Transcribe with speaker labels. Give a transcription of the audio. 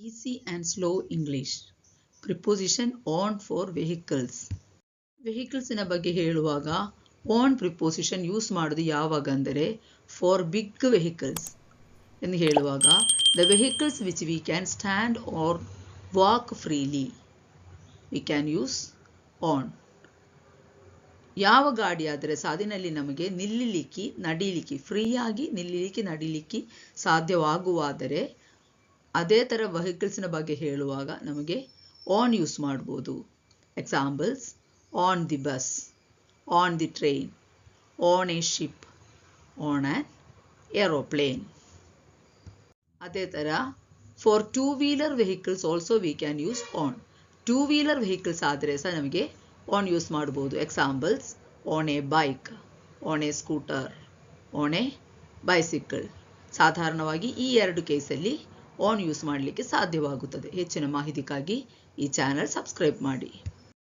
Speaker 1: Easy and slow English. Preposition on for vehicles. Vehicles ನ ಬಗ್ಗೆ ಹೇಳುವಾಗ on preposition ಯೂಸ್ ಮಾಡೋದು ಯಾವಾಗ ಅಂದರೆ for big vehicles ಎಂದು ಹೇಳುವಾಗ the vehicles which we can stand or walk freely we can use on. ಯಾವ ಗಾಡಿ ಆದರೆ ಸಾಲಿನಲ್ಲಿ ನಮಗೆ ನಿಲ್ಲಲಿಕ್ಕೆ ನಡಿಲಿಕ್ಕೆ ಫ್ರೀಯಾಗಿ ನಿಲ್ಲಲಿಕ್ಕೆ ನಡಿಲಿಕ್ಕೆ ಸಾಧ್ಯವಾಗುವಾದರೆ ಅದೇ ತರ vehicles ನ ಬಗ್ಗೆ ಹೇಳುವಾಗ ನಮಗೆ on ಯೂಸ್ ಮಾಡಬಹುದು. Examples: on the bus, on the train, on a ship, on an aeroplane. ಅದೇ ತರ for two-wheeler vehicles also we can use on. Two-wheeler vehicles ಆದರೆ ಸಹ ನಮಗೆ on ಯೂಸ್ ಮಾಡಬಹುದು. Examples: on a bike, on a scooter, on a bicycle. ಸಾಧಾರಣವಾಗಿ ಈ ಎರಡು ಕೇಸಲ್ಲಿ on ಯೂಸ್ ಮಾಡಲಿಕ್ಕೆ ಸಾಧ್ಯವಾಗುತ್ತದೆ. ಹೆಚ್ಚಿನ ಮಾಹಿತಿಗಾಗಿ ಈ ಚಾನೆಲ್ ಸಬ್ಸ್ಕ್ರೈಬ್ ಮಾಡಿ.